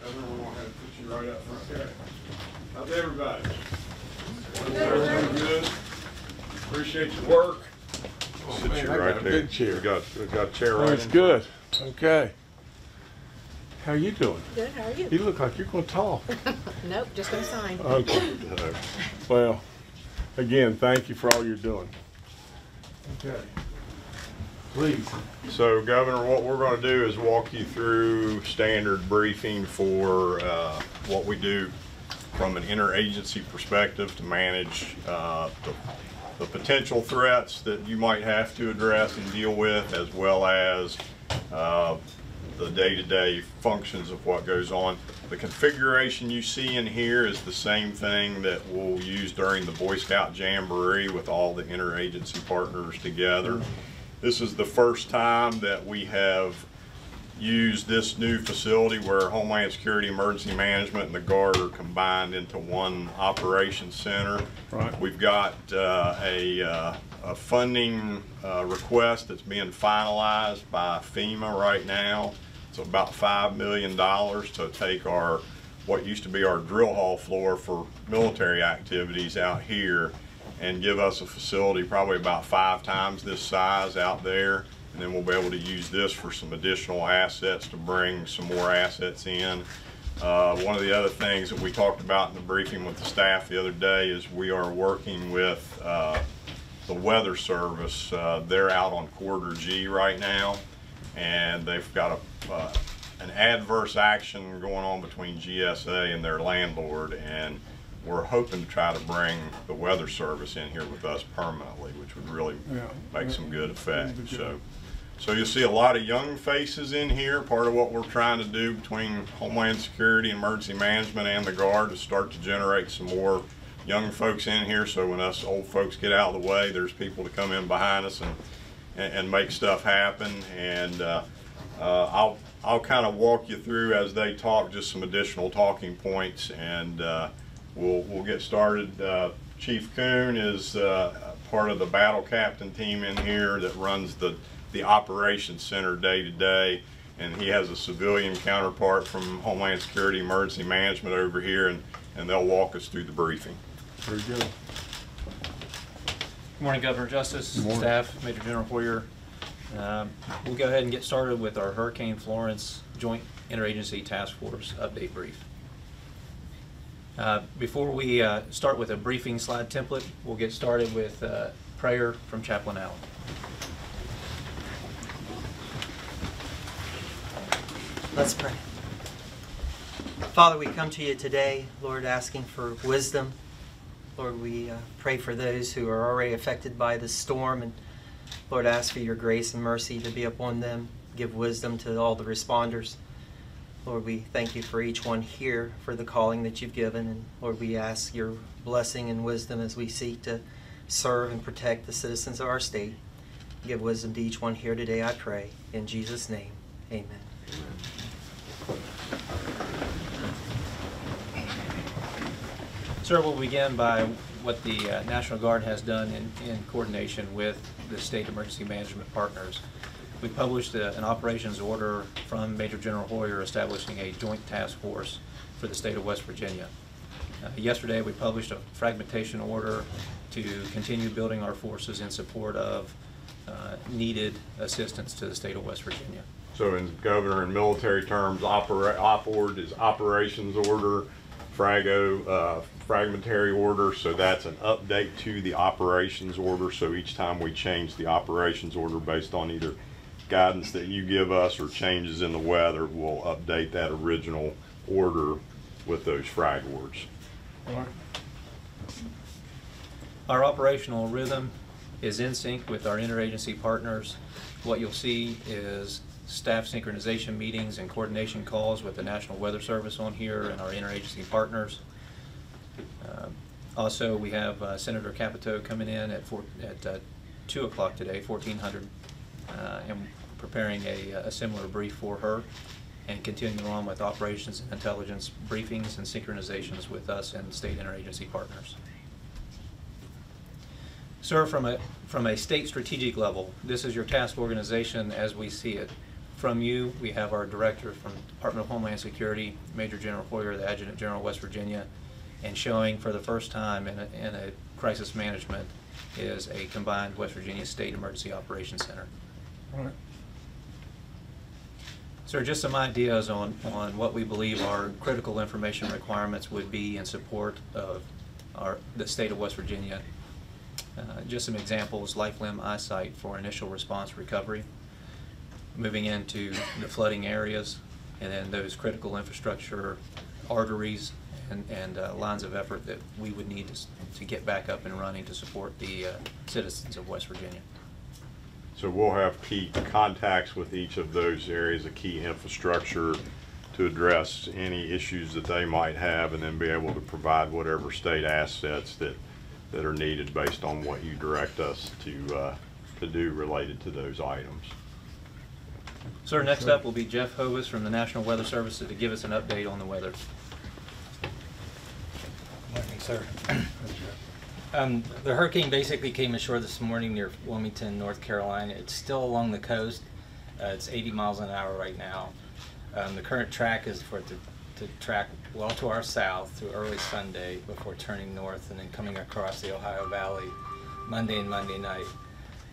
Governor, we're going to have to put you right up front. Okay. How's everybody? Everything good? Appreciate your work. Oh, sit man, you right there. Big chair. We got a chair right. That's good. Okay. How are you doing? Good. How are you? You look like you're going to talk. Nope, just going to sign. Okay. Well, again, thank you for all you're doing. Okay. Please. So, Governor, what we're going to do is walk you through standard briefing for what we do from an interagency perspective to manage the potential threats that you might have to address and deal with, as well as the day-to-day functions of what goes on. The configuration you see in here is the same thing that we'll use during the Boy Scout Jamboree with all the interagency partners together. This is the first time that we have used this new facility where Homeland Security, Emergency Management, and the Guard are combined into one operations center. Right. We've got a funding request that's being finalized by FEMA right now. It's about $5 million to take what used to be our drill hall floor for military activities out here and give us a facility probably about 5 times this size out there. And then we'll be able to use this for some additional assets to bring some more assets in. One of the other things that we talked about in the briefing with the staff the other day is we are working with the Weather Service. They're out on Corridor G right now, and they've got an adverse action going on between GSA and their landlord, and we're hoping to try to bring the Weather Service in here with us permanently, which would really make some good effect. So you'll see a lot of young faces in here. Part of what we're trying to do between Homeland Security, Emergency Management, and the Guard is start to generate some more young folks in here, so when us old folks get out of the way, there's people to come in behind us and make stuff happen. And I'll kind of walk you through as they talk just some additional talking points, and we'll get started. Chief Kuhn is part of the battle captain team in here that runs the operations center day to day, and he has a civilian counterpart from Homeland Security, Emergency Management over here, and they'll walk us through the briefing. Very good. Good morning, Governor Justice, staff, Major General Hoyer. We'll go ahead and get started with our Hurricane Florence Joint Interagency Task Force update brief. Before we start with a briefing slide template, we'll get started with prayer from Chaplain Allen. Let's pray. Father, we come to you today, Lord, asking for wisdom. Lord, we pray for those who are already affected by this storm, and Lord, ask for your grace and mercy to be upon them. Give wisdom to all the responders. Lord, we thank you for each one here, for the calling that you've given, and Lord, we ask your blessing and wisdom as we seek to serve and protect the citizens of our state. Give wisdom to each one here today, I pray. In Jesus' name, amen. Sir, we'll begin by what the National Guard has done in coordination with the state emergency management partners. We published an operations order from Major General Hoyer establishing a joint task force for the state of West Virginia. Yesterday we published a fragmentation order to continue building our forces in support of needed assistance to the state of West Virginia. So in Governor, in military terms, op-ord is operations order, fragmentary order, so that's an update to the operations order. So each time we change the operations order based on either guidance that you give us or changes in the weather, we'll update that original order with those frag words. All right. Our operational rhythm is in sync with our interagency partners. What you'll see is staff synchronization meetings and coordination calls with the National Weather Service on here and our interagency partners. Also, we have Senator Capito coming in at 2 o'clock today, 1400, and preparing a similar brief for her, and continuing on with operations and intelligence briefings and synchronizations with us and state interagency partners. Sir, from a state strategic level, this is your task organization as we see it. from you. We have our director from Department of Homeland Security, Major General Hoyer, the Adjutant General of West Virginia, and showing for the first time in a crisis management is a combined West Virginia State Emergency Operations Center. All right. So just some ideas on what we believe our critical information requirements would be in support of the state of West Virginia. Just some examples: life, limb, eyesight for initial response recovery, moving into the flooding areas, and then those critical infrastructure arteries and lines of effort that we would need to get back up and running to support the citizens of West Virginia. So we'll have key contacts with each of those areas of key infrastructure to address any issues that they might have, and then be able to provide whatever state assets that are needed based on what you direct us to do related to those items. Sir, next up will be Jeff Hovis from the National Weather Service to give us an update on the weather. Morning, sir. The hurricane basically came ashore this morning near Wilmington, North Carolina. It's still along the coast. It's 80 miles an hour right now. The current track is for it to track well to our south through early Sunday before turning north and then coming across the Ohio Valley Monday and Monday night.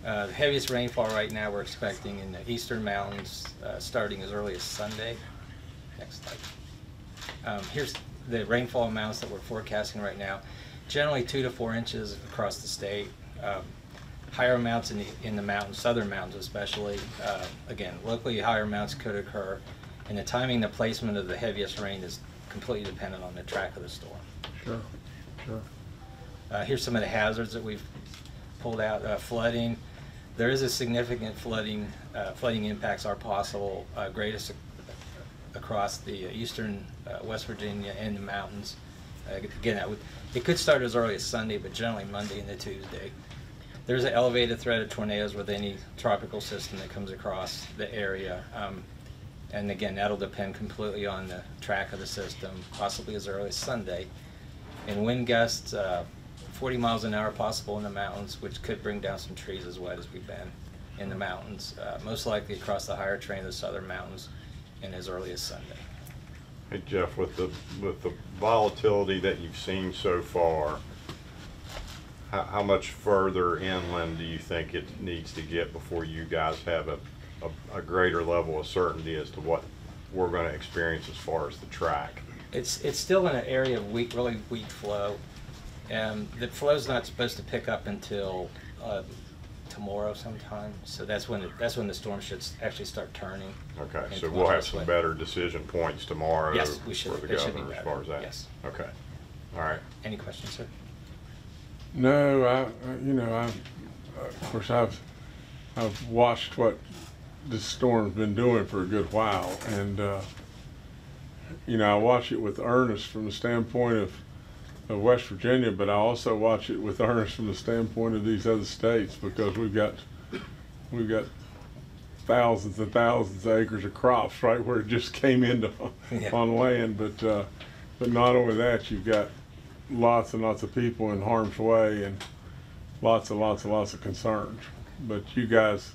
The heaviest rainfall right now we're expecting in the eastern mountains starting as early as Sunday. Next slide. Here's the rainfall amounts that we're forecasting right now. Generally 2 to 4 inches across the state. Higher amounts in the mountains, southern mountains especially. Again, locally higher amounts could occur, and the timing and the placement of the heaviest rain is completely dependent on the track of the storm. Sure, sure. Here's some of the hazards that we've pulled out. Flooding. There is a significant flooding impacts are possible, greatest across the eastern West Virginia and the mountains. Again, it could start as early as Sunday, but generally Monday into Tuesday. There's an elevated threat of tornadoes with any tropical system that comes across the area. And again, that'll depend completely on the track of the system, possibly as early as Sunday. And wind gusts, 40 miles an hour possible in the mountains, which could bring down some trees as wet as we've been in the mountains, most likely across the higher terrain of the southern mountains and as early as Sunday. Hey Jeff, with the volatility that you've seen so far, how much further inland do you think it needs to get before you guys have a greater level of certainty as to what we're going to experience as far as the track? It's still in an area of really weak flow. The flow's not supposed to pick up until tomorrow sometime, so that's when the storm should actually start turning. Okay, so we'll have some better decision points tomorrow. Yes, we should. For the governor as far as that. Yes. Okay. All right. Any questions, sir? No, of course, I've watched what this storm's been doing for a good while, and I watch it with earnest from the standpoint of West Virginia, but I also watch it with earnest from the standpoint of these other states, because we've got thousands and thousands of acres of crops right where it just came into on land, but not only that, you've got lots and lots of people in harm's way and lots of concerns. But you guys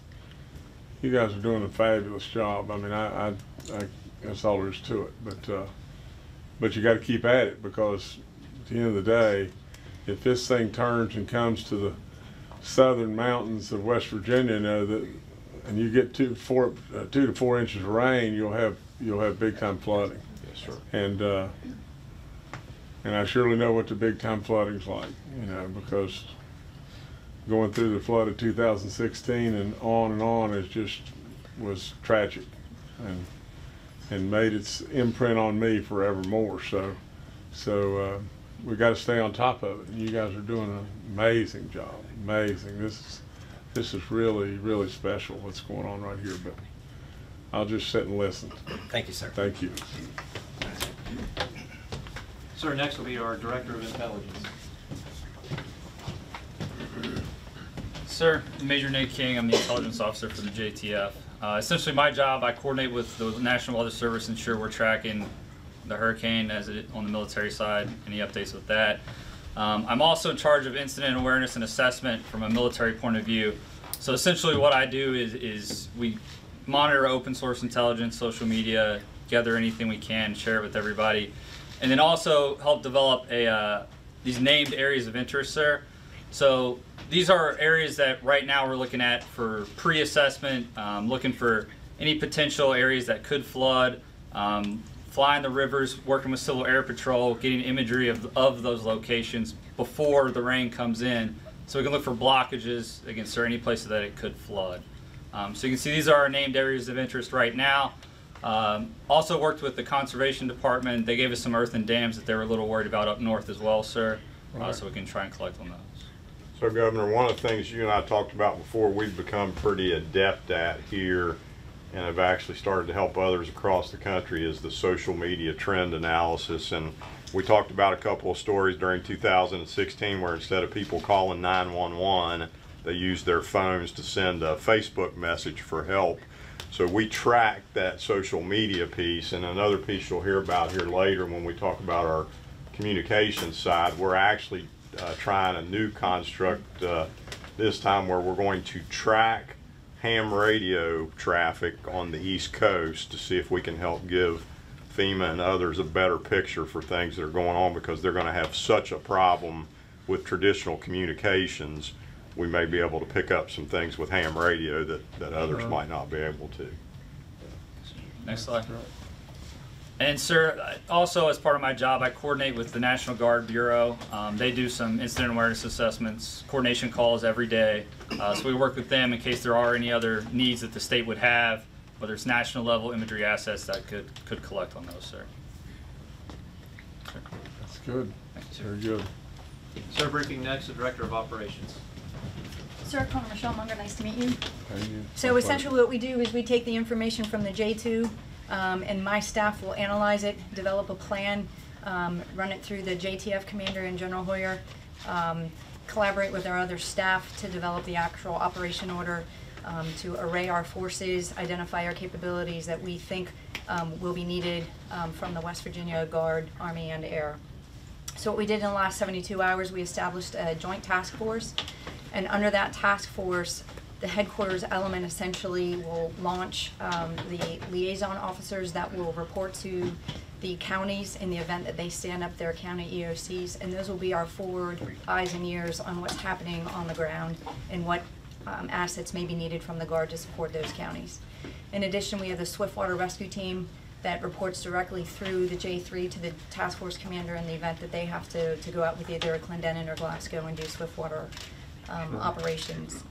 are doing a fabulous job. I mean, I that's all there is to it. But you got to keep at it, because at the end of the day, if this thing turns and comes to the southern mountains of West Virginia, and you get 2 to 4 inches of rain, you'll have big time flooding. Yes, sir. And I surely know what the big time flooding's like, because going through the flood of 2016 and on was tragic, and made its imprint on me forevermore. So we got to stay on top of it. And you guys are doing an amazing job. Amazing. This is really, really special what's going on right here. But I'll just sit and listen. Thank you, sir. Thank you. Sir, next will be our Director of Intelligence. Sir, Major Nate King. I'm the intelligence officer for the JTF. Essentially, my job, I coordinate with the National Weather Service, ensure we're tracking the hurricane as it on the military side, any updates with that. I'm also in charge of incident awareness and assessment from a military point of view. So essentially what I do is we monitor open source intelligence, social media, gather anything we can, share it with everybody, and then also help develop these named areas of interest, sir. So these are areas that right now we're looking at for pre-assessment, looking for any potential areas that could flood, flying the rivers, working with Civil Air Patrol, getting imagery of those locations before the rain comes in, so we can look for blockages against any places that it could flood. So you can see these are our named areas of interest right now. Also worked with the Conservation Department. They gave us some earthen dams that they were a little worried about up north as well, sir, so we can try and collect on those. So, Governor, one of the things you and I talked about before, we've become pretty adept at here and have actually started to help others across the country is the social media trend analysis. And we talked about a couple of stories during 2016 where instead of people calling 911, they used their phones to send a Facebook message for help. So we track that social media piece, and another piece you'll hear about here later when we talk about our communications side. We're actually trying a new construct this time where we're going to track ham radio traffic on the East Coast to see if we can help give FEMA and others a better picture for things that are going on, because they're going to have such a problem with traditional communications. We may be able to pick up some things with ham radio that others might not be able to. Next slide. And sir, also as part of my job, I coordinate with the National Guard Bureau. They do some incident awareness assessments, coordination calls every day. So we work with them in case there are any other needs that the state would have, whether it's national level imagery assets that could collect on those, sir. That's good. Thanks, Very good. Sir, briefing next, the Director of Operations. Sir, Colonel Michelle Munger, nice to meet you. Thank you. So essentially what we do is we take the information from the J2 and my staff will analyze it, develop a plan, run it through the JTF commander and General Hoyer, collaborate with our other staff to develop the actual operation order, to array our forces, identify our capabilities that we think will be needed from the West Virginia Guard, Army, and Air. So what we did in the last 72 hours, we established a joint task force, and under that task force, the headquarters element essentially will launch the liaison officers that will report to the counties in the event that they stand up their county EOCs, and those will be our forward eyes and ears on what's happening on the ground and what assets may be needed from the Guard to support those counties. In addition, we have the Swiftwater Rescue Team that reports directly through the J3 to the task force commander in the event that they have to go out with either Clendenin or Glasgow and do Swiftwater operations.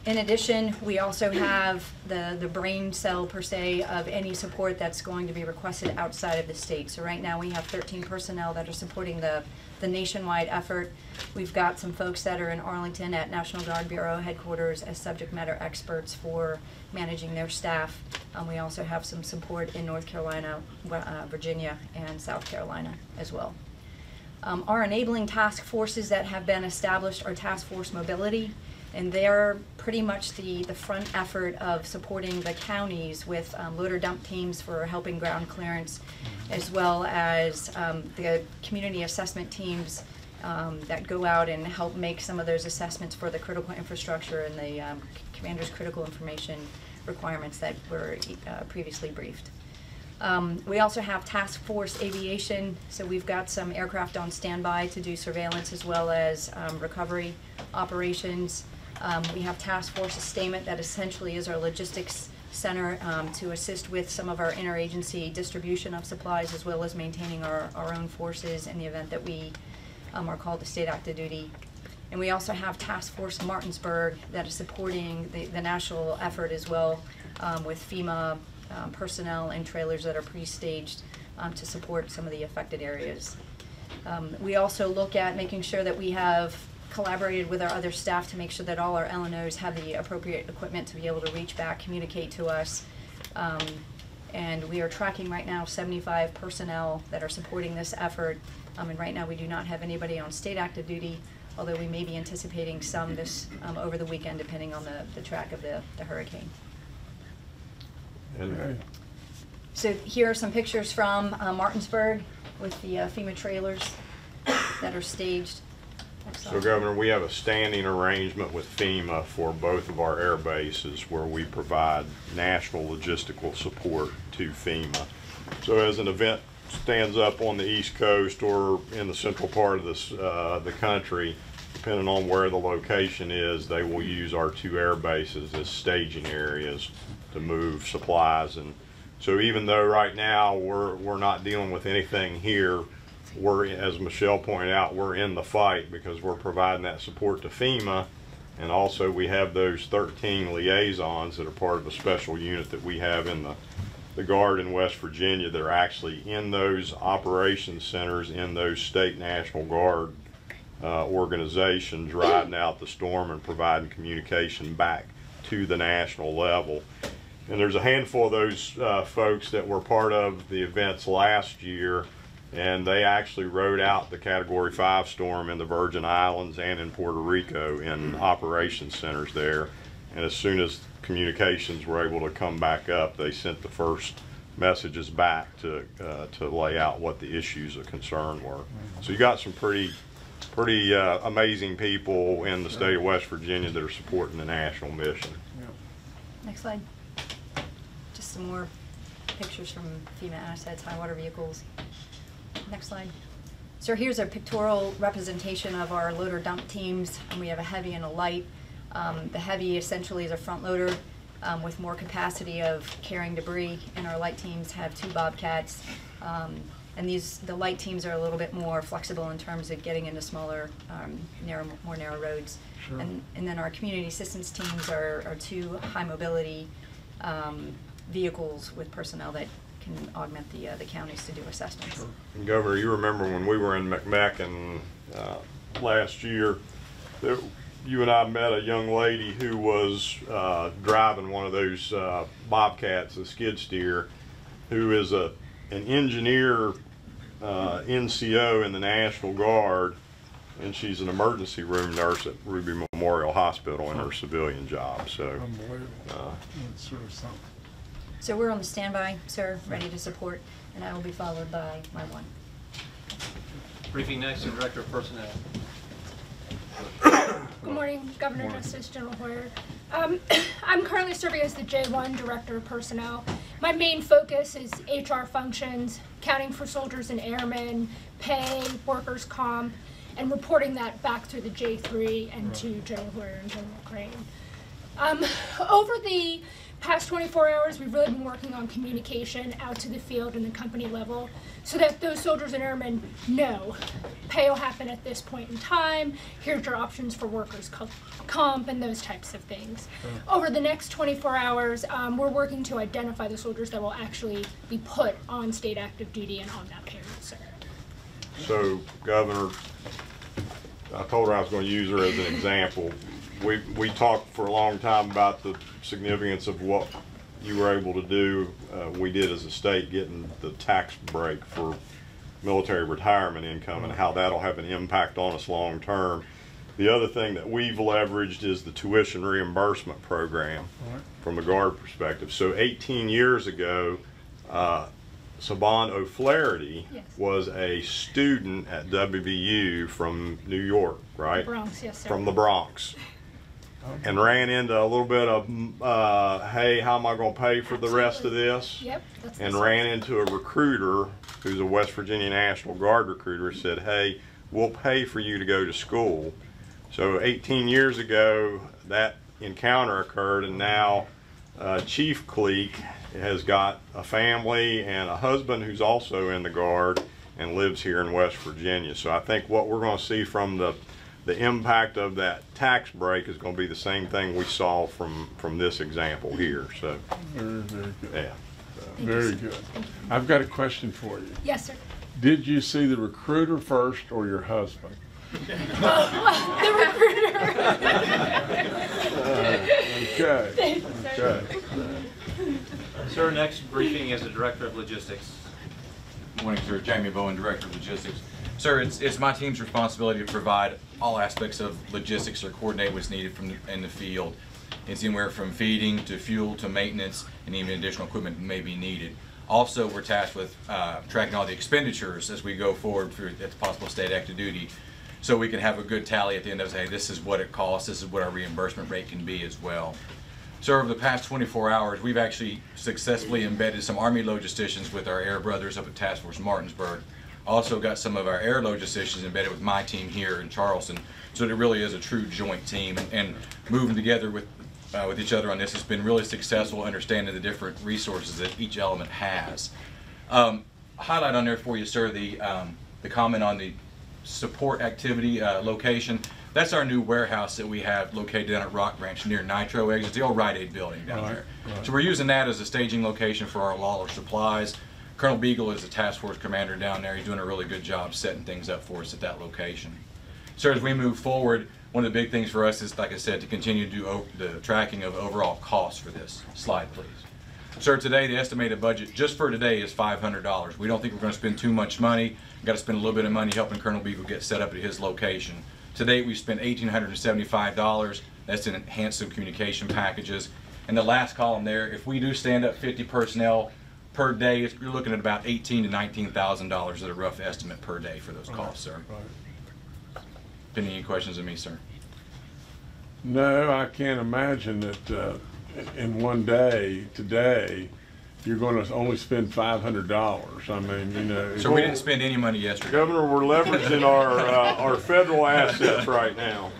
In addition, we also have the brain cell per se of any support that's going to be requested outside of the state. So right now we have 13 personnel that are supporting the nationwide effort. We've got some folks that are in Arlington at National Guard Bureau headquarters as subject matter experts for managing their staff. We also have some support in North Carolina, Virginia, and South Carolina as well. Our enabling task forces that have been established are Task Force Mobility, and they're pretty much the front effort of supporting the counties with loader dump teams for helping ground clearance, as well as the community assessment teams that go out and help make some of those assessments for the critical infrastructure and the commander's critical information requirements that were previously briefed. We also have Task Force Aviation, so we've got some aircraft on standby to do surveillance as well as recovery operations. We have Task Force Sustainment, that essentially is our logistics center to assist with some of our interagency distribution of supplies as well as maintaining our own forces in the event that we are called to state active duty. And we also have Task Force Martinsburg that is supporting the national effort as well with FEMA personnel and trailers that are pre-staged to support some of the affected areas. We also look at making sure that we have collaborated with our other staff to make sure that all our LNOs have the appropriate equipment to be able to reach back, communicate to us. And we are tracking right now 75 personnel that are supporting this effort. And right now we do not have anybody on state active duty, although we may be anticipating some this over the weekend depending on the track of the hurricane. Okay. So here are some pictures from Martinsburg with the FEMA trailers that are staged. So Governor, we have a standing arrangement with FEMA for both of our air bases where we provide national logistical support to FEMA. So as an event stands up on the East Coast or in the central part of this, the country, depending on where the location is, they will use our 2 air bases as staging areas to move supplies. And so even though right now we're not dealing with anything here, we're, as Michelle pointed out, we're in the fight because we're providing that support to FEMA, and also we have those 13 liaisons that are part of a special unit that we have in the Guard in West Virginia that are actually in those operations centers in those state National Guard organizations, riding out the storm and providing communication back to the national level. And there's a handful of those folks that were part of the events last year, and they actually rode out the Category 5 storm in the Virgin Islands and in Puerto Rico in operations centers there. And as soon as communications were able to come back up, they sent the first messages back to lay out what the issues of concern were. So you got some pretty amazing people in the state of West Virginia that are supporting the national mission. Next slide. Just some more pictures from FEMA assets, high water vehicles. Next slide. So here's a pictorial representation of our loader dump teams, and we have a heavy and a light. The heavy essentially is a front loader with more capacity of carrying debris, and our light teams have 2 Bobcats. And the light teams are a little bit more flexible in terms of getting into smaller, more narrow roads. Sure. And then our community assistance teams are 2 high mobility vehicles with personnel that can augment the counties to do assessments. Sure. And Governor, you remember when we were in McMecken last year, you and I met a young lady who was driving one of those Bobcats, a skid steer, who is an engineer NCO in the National Guard, and she's an emergency room nurse at Ruby Memorial Hospital in her civilian job. So, unbelievable. That's sort of something. So we're on the standby, sir, ready to support, and I will be followed by my 1. Briefing next to Director of Personnel. Good morning, Governor, Justice, General Hoyer. I'm currently serving as the J1 Director of Personnel. My main focus is HR functions, accounting for soldiers and airmen, pay, workers' comp, and reporting that back through the J3 and to General Hoyer and General Crane. Over the past 24 hours, we've really been working on communication out to the field and the company level so that those soldiers and airmen know pay will happen at this point in time, here's your options for workers' comp, and those types of things. Over the next 24 hours, we're working to identify the soldiers that will actually be put on state active duty and on that payroll, sir. So, Governor, I told her I was going to use her as an example. We talked for a long time about the significance of what you were able to do. We did as a state, getting the tax break for military retirement income and how that'll have an impact on us long term. The other thing that we've leveraged is the tuition reimbursement program from a Guard perspective. So 18 years ago, Saban O'Flaherty was a student at WVU from New York, right? Bronx, yes, sir. From the Bronx. And ran into a little bit of, hey, how am I going to pay for the rest of this? Yep. And ran into a recruiter who's a West Virginia National Guard recruiter, said, hey, we'll pay for you to go to school. So 18 years ago, that encounter occurred, and now Chief Cleek has got a family and a husband who's also in the Guard and lives here in West Virginia. So I think what we're going to see from the impact of that tax break is going to be the same thing we saw from this example here. So Very, very good. yeah. Very good. I've got a question for you. Yes, sir. Did you see the recruiter first or your husband? The recruiter. Okay. Okay. Sir, next briefing is the Director of Logistics. Good morning, sir. Jamie Bowen, Director of Logistics. Sir, it's my team's responsibility to provide all aspects of logistics or coordinate what's needed in the field. It's anywhere from feeding to fuel to maintenance and even additional equipment may be needed. Also, we're tasked with tracking all the expenditures as we go forward through at the possible state active duty. so we can have a good tally at the end of the day. This is what it costs, this is what our reimbursement rate can be as well. So over the past 24 hours, we've actually successfully embedded some Army logisticians with our air brothers up at Task Force Martinsburg. Also got some of our air logisticians embedded with my team here in Charleston. So it really is a true joint team, and moving together with each other on this has been really successful, understanding the different resources that each element has. Highlight on there for you, sir, the comment on the support activity location. That's our new warehouse that we have located down at Rock Branch near Nitro Exit, the old Rite Aid building down there. Right. So we're using that as a staging location for our Lawler supplies. Colonel Beagle is the task force commander down there. He's doing a really good job setting things up for us at that location. So as we move forward, one of the big things for us is, like I said, to continue to do the tracking of overall costs for this. Slide, please. Sir, today the estimated budget just for today is $500. We don't think we're going to spend too much money. We've got to spend a little bit of money helping Colonel Beagle get set up at his location. To date, we spent $1,875. That's to enhance some communication packages. And the last column there, if we do stand up 50 personnel per day, you're looking at about $18,000 to $19,000 as a rough estimate per day for those costs, sir. Right. Any questions of me, sir? No, I can't imagine that in one day, today, you're going to only spend $500. I mean, you know. So we didn't spend any money yesterday. Governor, we're leveraging our federal assets right now.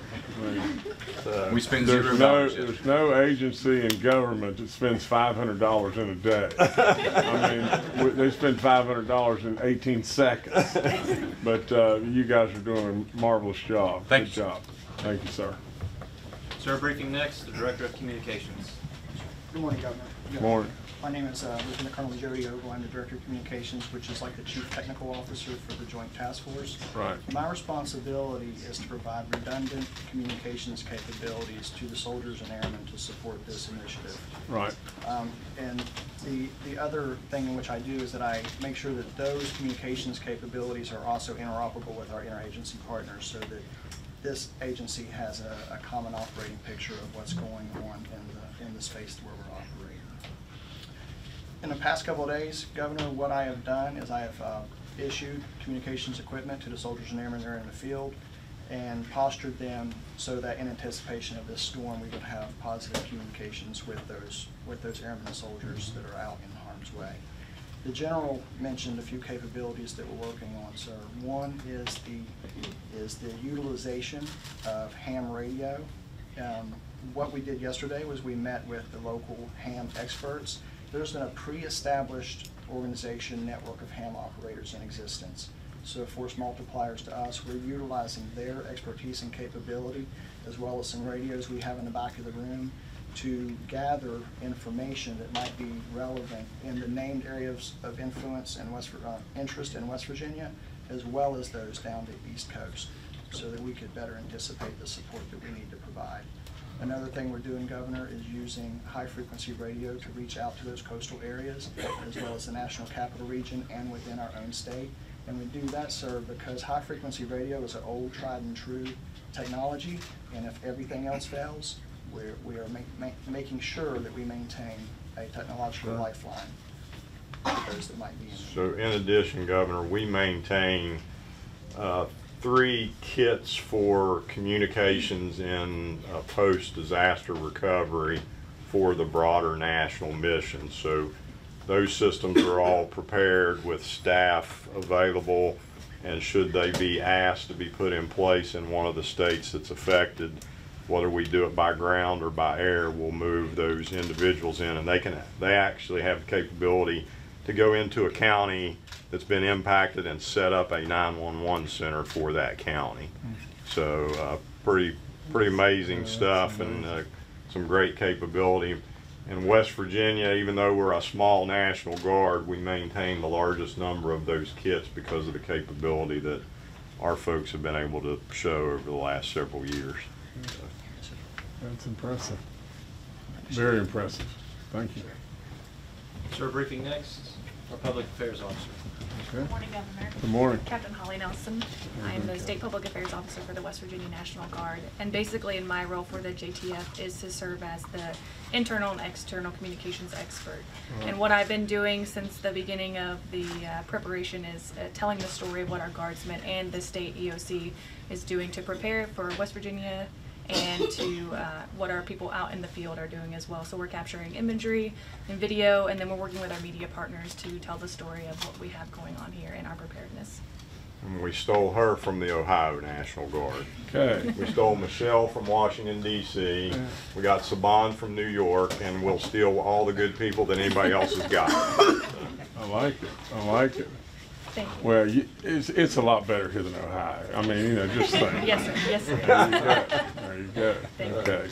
We spend $0. There's no agency in government that spends $500 in a day. I mean, they spend $500 in 18 seconds. But you guys are doing a marvelous job. Thank Good you. job. Thank you, sir. Sir, briefing next, the Director of Communications. Good morning, Governor. Good morning. My name is Lieutenant Colonel Jody Ogle. I'm the Director of Communications, which is like the Chief Technical Officer for the Joint Task Force. Right. My responsibility is to provide redundant communications capabilities to the soldiers and airmen to support this initiative. Right. And the other thing in which I do is that I make sure that those communications capabilities are also interoperable with our interagency partners, so that this agency has a common operating picture of what's going on in the space where we're operating. In the past couple of days, Governor, what I have done is I have issued communications equipment to the soldiers and airmen that are in the field and postured them so that in anticipation of this storm we would have positive communications with those airmen and soldiers that are out in harm's way. The General mentioned a few capabilities that we're working on, sir. One is the utilization of ham radio. What we did yesterday was we met with the local ham experts. There's been a pre-established organization network of ham operators in existence. So force multipliers to us, we're utilizing their expertise and capability, as well as some radios we have in the back of the room, to gather information that might be relevant in the named areas of influence and interest in West Virginia, as well as those down the East Coast, so that we could better anticipate the support that we need to provide. Another thing we're doing, Governor, is using high-frequency radio to reach out to those coastal areas, as well as the National Capital Region and within our own state. And we do that, sir, because high-frequency radio is an old, tried-and-true technology, and if everything else fails, we are making sure that we maintain a technological lifeline for those that might be in it. So in addition, Governor, we maintain 3 kits for communications in post-disaster recovery for the broader national mission. So those systems are all prepared with staff available, and should they be asked to be put in place in one of the states that's affected, whether we do it by ground or by air, we'll move those individuals in, and they actually have the capability to go into a county that's been impacted and set up a 911 center for that county. So pretty amazing stuff, and some great capability. In West Virginia, even though we're a small National Guard, we maintain the largest number of those kits because of the capability that our folks have been able to show over the last several years. That's impressive. Very impressive. Thank you. Sir, briefing next, Our Public Affairs Officer. Okay. Morning, Governor. Good morning. Captain Holly Nelson. I am the State Public Affairs Officer for the West Virginia National Guard. And basically in my role for the JTF is to serve as the internal and external communications expert. And what I've been doing since the beginning of the preparation is telling the story of what our guardsmen and the state EOC is doing to prepare for West Virginia and to what our people out in the field are doing as well. So we're capturing imagery and video, and then we're working with our media partners to tell the story of what we have going on here in our preparedness. And we stole her from the Ohio National Guard. Okay. We stole Michelle from Washington, D.C. We got Saban from New York, and we'll steal all the good people that anybody else has got. I like it. I like it. Thank you. Well, it's a lot better here than Ohio. I mean, you know, just think. Yes, sir. Yes, sir. There you go. Thank you. Okay.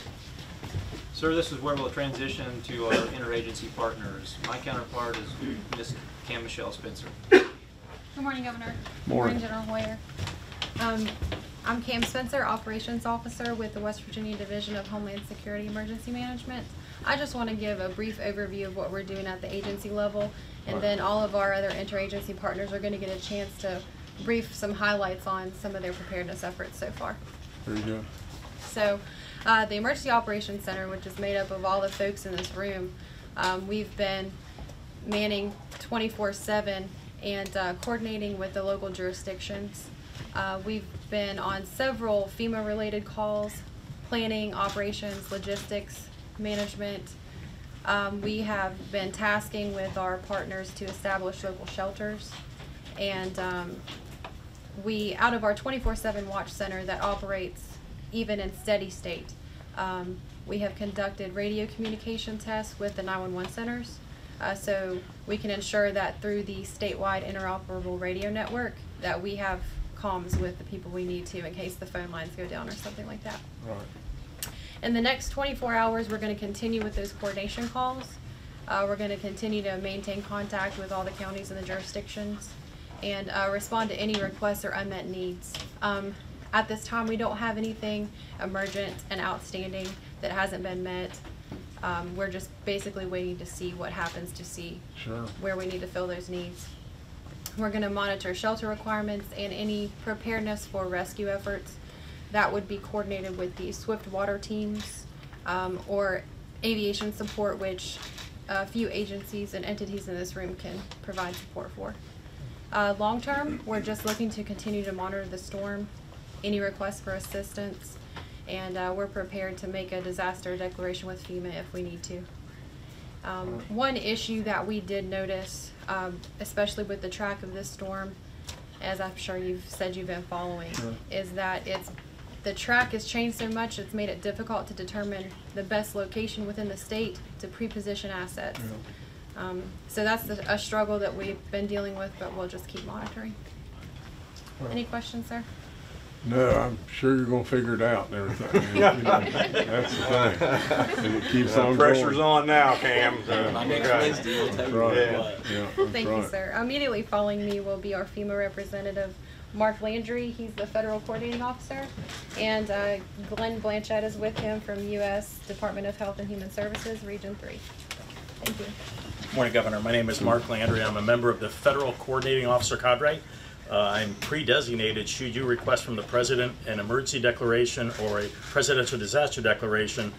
Sir, this is where we'll transition to our interagency partners. My counterpart is Ms. Cam Michelle Spencer. Good morning, Governor. Morning. General Hoyer. I'm Cam Spencer, Operations Officer with the West Virginia Division of Homeland Security Emergency Management. I just want to give a brief overview of what we're doing at the agency level, and then all of our other interagency partners are going to get a chance to brief some highlights on some of their preparedness efforts so far. There you go. So the Emergency Operations Center, which is made up of all the folks in this room, we've been manning 24/7 and coordinating with the local jurisdictions. We've been on several FEMA-related calls, planning, operations, logistics, management. We have been tasking with our partners to establish local shelters, and out of our 24/7 watch center that operates even in steady state, we have conducted radio communication tests with the 911 centers, so we can ensure that through the statewide interoperable radio network that we have comms with the people we need to in case the phone lines go down or something like that. Right. In the next 24 hours, we're going to continue with those coordination calls. We're going to continue to maintain contact with all the counties and the jurisdictions and respond to any requests or unmet needs. At this time, we don't have anything emergent and outstanding that hasn't been met. We're just basically waiting to see what happens to see where we need to fill those needs. We're going to monitor shelter requirements and any preparedness for rescue efforts. That would be coordinated with the swift water teams or aviation support, which a few agencies and entities in this room can provide support for. Long term, we're just looking to continue to monitor the storm, any requests for assistance, and we're prepared to make a disaster declaration with FEMA if we need to. One issue that we did notice, especially with the track of this storm, as I'm sure you've said you've been following, is that the track has changed so much it's made it difficult to determine the best location within the state to pre-position assets. So that's a struggle that we've been dealing with, but we'll just keep monitoring. Any questions, sir? No, I'm sure you're gonna figure it out and everything. You know, that's the thing. And it keeps on Pressure's going. on now, Cam. That's right. Yeah, that's Thank right. you, sir. Immediately following me will be our FEMA representative, Mark Landry. He's the Federal Coordinating Officer. And Glenn Blanchett is with him from U.S. Department of Health and Human Services, Region 3. Thank you. Morning, Governor. My name is Mark Landry. I'm a member of the Federal Coordinating Officer Cadre. I'm pre-designated should you request from the President an emergency declaration or a presidential disaster declaration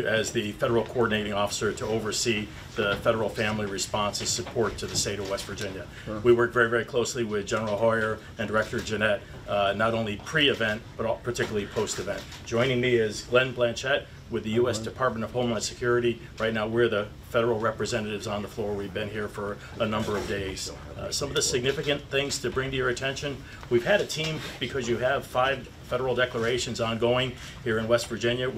as the Federal Coordinating Officer to oversee the federal family response and support to the state of West Virginia. We work very, very closely with General Hoyer and Director Jeanette, not only pre-event, but particularly post-event. Joining me is Glenn Blanchett with the U.S. Department of Homeland Security. Right now, we're the federal representatives on the floor. We've been here for a number of days. Some of the significant things to bring to your attention, we've had a team because you have 5 federal declarations ongoing here in West Virginia.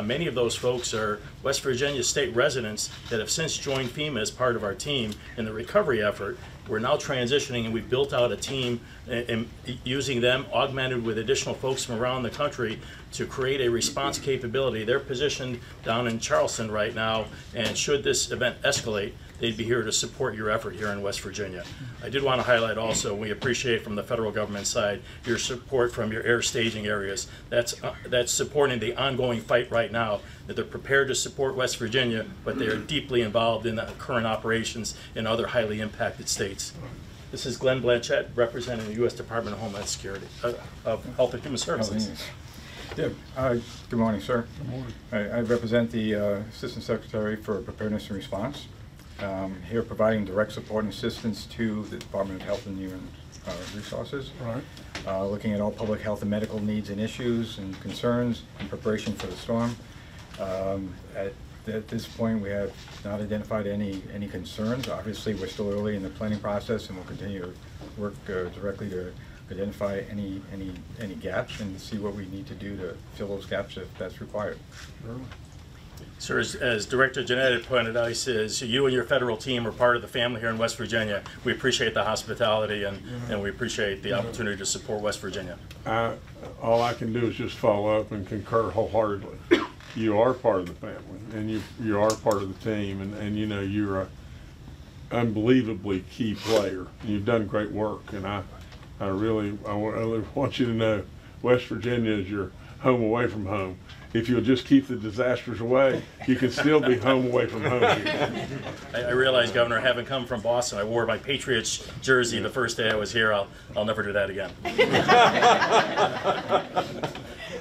Many of those folks are West Virginia state residents that have since joined FEMA as part of our team in the recovery effort. We're now transitioning, and we've built out a team and using them augmented with additional folks from around the country to create a response capability. They're positioned down in Charleston right now, and should this event escalate, they'd be here to support your effort here in West Virginia. I did want to highlight also, we appreciate from the federal government side your support from your air staging areas. That's supporting the ongoing fight right now, that they're prepared to support West Virginia, but they are deeply involved in the current operations in other highly impacted states. This is Glenn Blanchett, representing the U.S. Department of Homeland Security, of Health and Human Services. Good morning, sir. Good morning. I represent the Assistant Secretary for Preparedness and Response. Here providing direct support and assistance to the Department of Health and Human Resources. Right. Looking at all public health and medical needs and issues and concerns in preparation for the storm. At this point, we have not identified any concerns. Obviously, we're still early in the planning process, and we'll continue to work directly to identify any gaps and see what we need to do to fill those gaps if that's required. Sir, as Director Jeanette pointed out, he says you and your federal team are part of the family here in West Virginia. We appreciate the hospitality and we appreciate the opportunity to support West Virginia. All I can do is just follow up and concur wholeheartedly. You are part of the family, and you are part of the team, and you know you're an unbelievably key player. You've done great work, and I really want you to know West Virginia is your home away from home. If you'll just keep the disasters away, you can still be home away from home. I realize, Governor, having come from Boston, I wore my Patriots jersey the first day I was here. I'll never do that again.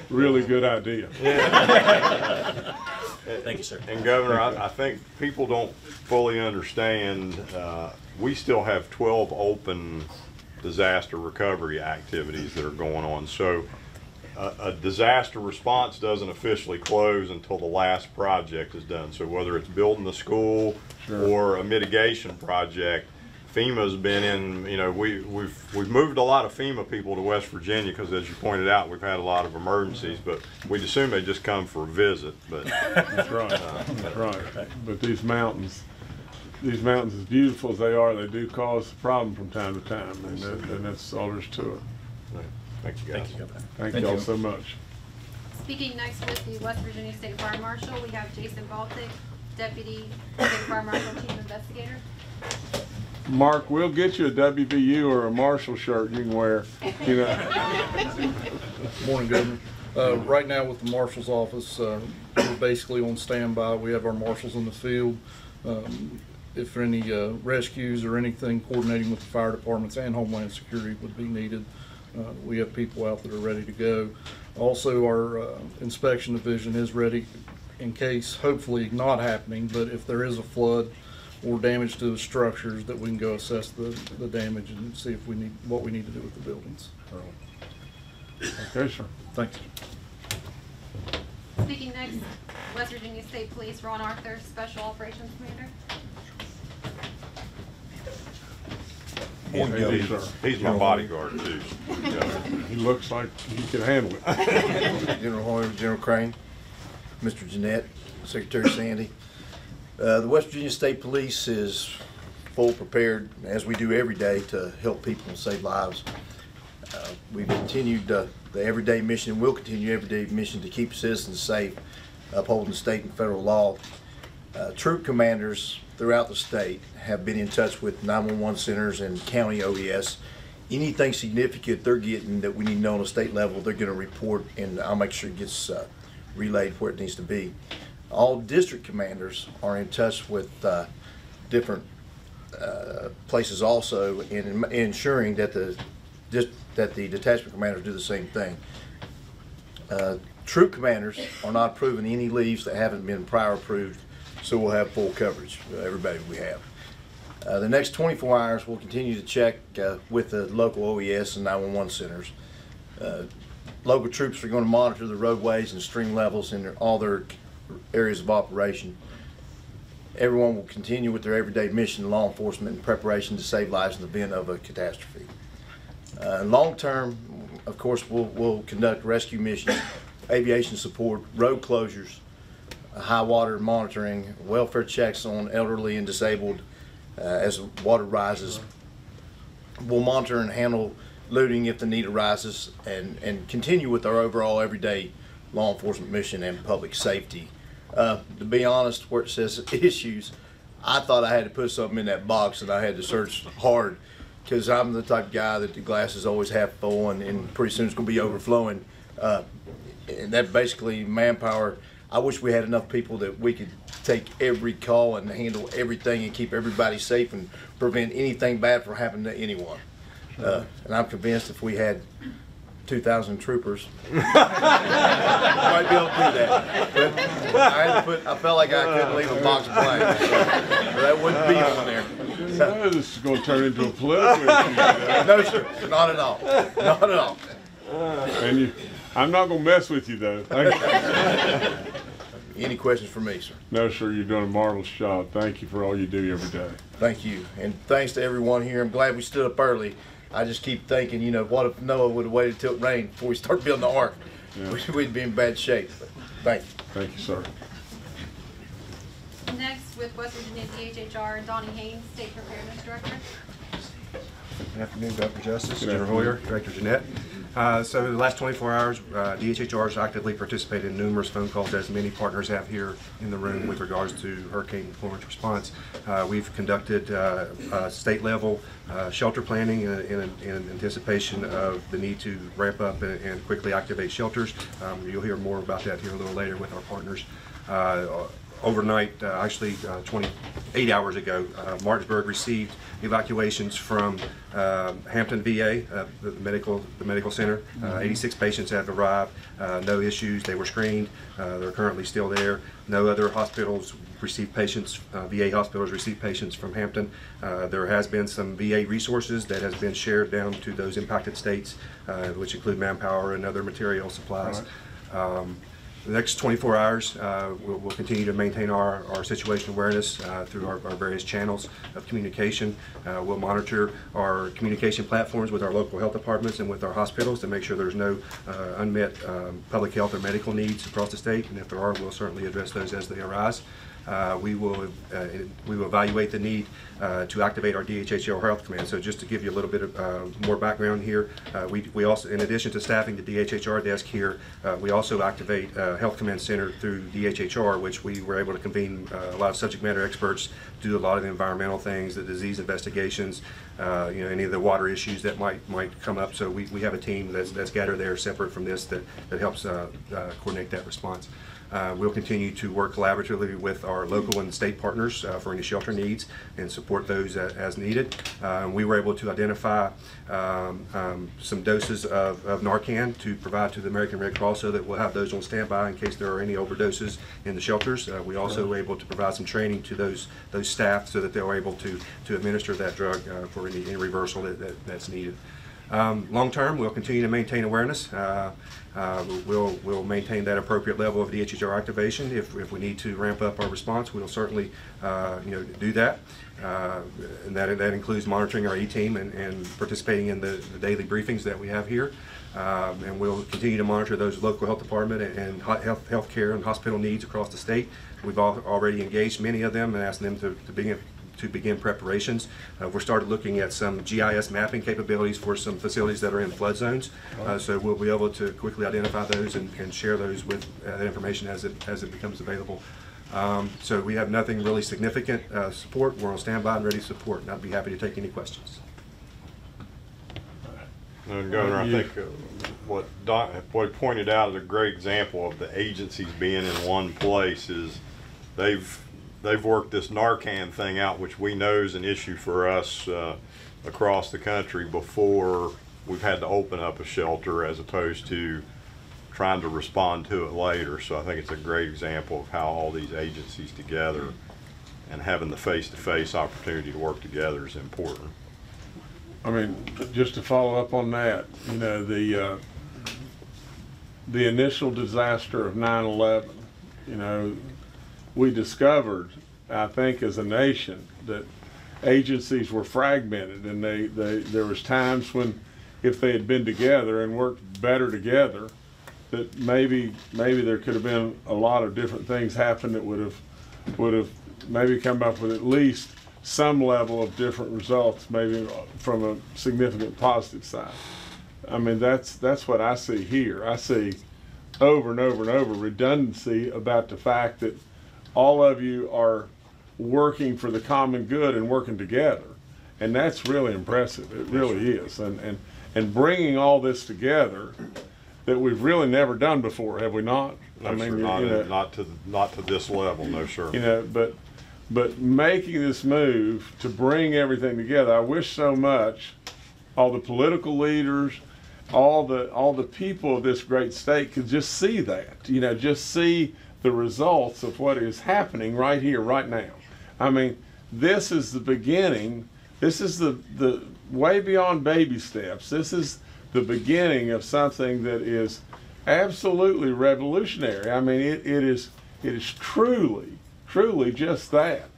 Really good idea. Thank you, sir. And Governor, I think people don't fully understand, we still have 12 open disaster recovery activities that are going on. So a disaster response doesn't officially close until the last project is done. So whether it's building the school or a mitigation project, FEMA's been in, you know, we've moved a lot of FEMA people to West Virginia because, as you pointed out, we've had a lot of emergencies, but we'd assume they just come for a visit. But that's right. That's right. But these mountains, as beautiful as they are, they do cause a problem from time to time, and that's all there is to it. Thank you, guys. Thank you, Governor. Thank you all so much. Speaking next with the West Virginia State Fire Marshal, we have Jason Baltic, Deputy State Fire Marshal Chief Investigator. Mark, we'll get you a WVU or a Marshall shirt you can wear. You know. Morning, Governor. Right now with the Marshal's office, we're basically on standby. We have our marshals in the field. If any rescues or anything coordinating with the fire departments and Homeland Security would be needed, we have people out that are ready to go. Also, our inspection division is ready in case, hopefully not happening, but if there is a flood or damage to the structures, that we can go assess the damage and see if we need what we need to do with the buildings. Okay, sir. Thanks. Speaking next, West Virginia State Police, Ron Arthur, Special Operations Commander. He's my bodyguard too. He looks like he can handle it. General Hoyer, General Crane, Mr. Jeanette, Secretary Sandy. The West Virginia State Police is full prepared, as we do every day, to help people and save lives. We've continued the everyday mission, and will continue everyday mission to keep citizens safe, upholding state and federal law. Troop commanders throughout the state have been in touch with 911 centers and county OES. Anything significant they're getting that we need to know on a state level, they're going to report, and I'll make sure it gets relayed where it needs to be. All district commanders are in touch with different places also, in ensuring that the detachment commanders do the same thing. Troop commanders are not approving any leaves that haven't been prior approved, so we'll have full coverage, everybody we have. The next 24 hours we'll continue to check with the local OES and 911 centers. Local troops are going to monitor the roadways and stream levels in all their areas of operation. Everyone will continue with their everyday mission in law enforcement in preparation to save lives in the event of a catastrophe. Long term, of course, we'll conduct rescue missions, aviation support, road closures, high water monitoring, welfare checks on elderly and disabled as water rises. We'll monitor and handle looting if the need arises, and continue with our overall everyday law enforcement mission and public safety. To be honest, where it says issues, I thought I had to put something in that box, and I had to search hard, because I'm the type of guy that the glass is always half full, and pretty soon it's going to be overflowing. And that basically manpower. I wish we had enough people that we could take every call and handle everything and keep everybody safe and prevent anything bad from happening to anyone. And I'm convinced if we had 2,000 troopers, we might be able to do that. But I felt like I couldn't leave a box blank, so that wouldn't be on there. No, this is going to turn into a political issue. No, sir, not at all. Not at all. I'm not going to mess with you, though. Any questions for me, sir? No, sir, you're doing a marvelous job. Thank you for all you do every day. Thank you. And thanks to everyone here. I'm glad we stood up early. I just keep thinking, you know, what if Noah would have waited till it rained before we start building the ark? Yeah. We'd be in bad shape. But thank you. Thank you, sir. Next, with West Virginia DHHR, Donnie Haynes, State Preparedness Director. Good afternoon, Dr. Justice, General Hoyer, Director Jeanette. So the last 24 hours, DHHR has actively participated in numerous phone calls, as many partners have here in the room, with regards to Hurricane Florence response. We've conducted state-level shelter planning in anticipation of the need to ramp up and quickly activate shelters. You'll hear more about that here a little later with our partners. Overnight, actually 28 hours ago, Martinsburg received evacuations from Hampton VA, the medical center. 86 patients have arrived, no issues. They were screened. They're currently still there. No other hospitals received patients. VA hospitals received patients from Hampton. There has been some VA resources that has been shared down to those impacted states, which include manpower and other material supplies. The next 24 hours, we'll continue to maintain our situational awareness through our various channels of communication. We'll monitor our communication platforms with our local health departments and with our hospitals to make sure there's no unmet public health or medical needs across the state, and if there are, we'll certainly address those as they arise. We will evaluate the need to activate our DHHR Health Command. So just to give you a little bit of more background here, we also, in addition to staffing the DHHR desk here, we also activate Health Command Center through DHHR, which we were able to convene a lot of subject matter experts, do a lot of the environmental things, the disease investigations, any of the water issues that might come up. So we have a team that's gathered there separate from this that helps coordinate that response. We'll continue to work collaboratively with our local and state partners for any shelter needs and support those as needed. We were able to identify some doses of Narcan to provide to the American Red Cross, so that we'll have those on standby in case there are any overdoses in the shelters. We also were able to provide some training to those staff so that they're able to administer that drug for any reversal that's needed. Long term, we'll continue to maintain awareness. We'll maintain that appropriate level of DHHR activation. If we need to ramp up our response, we'll certainly do that. And that includes monitoring our E-team and participating in the daily briefings that we have here. And we'll continue to monitor those local health department and health care and hospital needs across the state. We've already engaged many of them and asked them to begin preparations. We're started looking at some GIS mapping capabilities for some facilities that are in flood zones. So we'll be able to quickly identify those and share those with that information as it becomes available. So we have nothing really significant support. We're on standby and ready to support, and I'd be happy to take any questions. And Governor, I think what he pointed out is a great example of the agencies being in one place. Is they've worked this Narcan thing out, which we know is an issue for us across the country, before we've had to open up a shelter, as opposed to trying to respond to it later. So I think it's a great example of how all these agencies together and having the face-to-face opportunity to work together is important. I mean, just to follow up on that, the initial disaster of 9/11, we discovered, I think, as a nation, that agencies were fragmented, and there was times when, if they had been together and worked better together, that maybe there could have been a lot of different things happen that would have maybe come up with at least some level of different results, maybe from a significant positive side. I mean, that's what I see here. I see over and over and over redundancy about the fact that all of you are working for the common good and working together. And that's really impressive. It really is. And bringing all this together that we've really never done before, have we not? No, sir, not to this level, no, sir. You know, but making this move to bring everything together, I wish so much all the political leaders, all the people of this great state could just see that, you know, just see the results of what is happening right here, right now. I mean, this is the beginning. This is the way beyond baby steps. This is the beginning of something that is absolutely revolutionary. I mean, it is truly just that.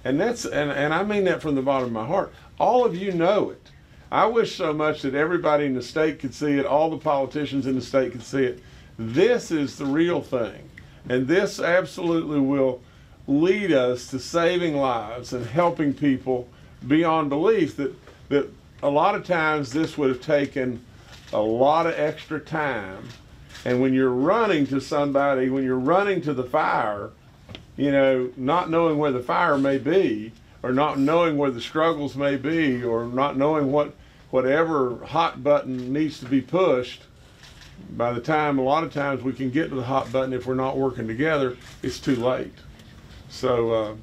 And that's and I mean that from the bottom of my heart. All of you know it. I wish so much that everybody in the state could see it, all the politicians in the state could see it. This is the real thing. And this absolutely will lead us to saving lives and helping people beyond belief, that a lot of times this would have taken a lot of extra time. And when you're running to somebody, when you're running to the fire, you know, not knowing where the fire may be, or not knowing where the struggles may be, or not knowing whatever hot button needs to be pushed, by the time, a lot of times we can get to the hot button, if we're not working together, it's too late. So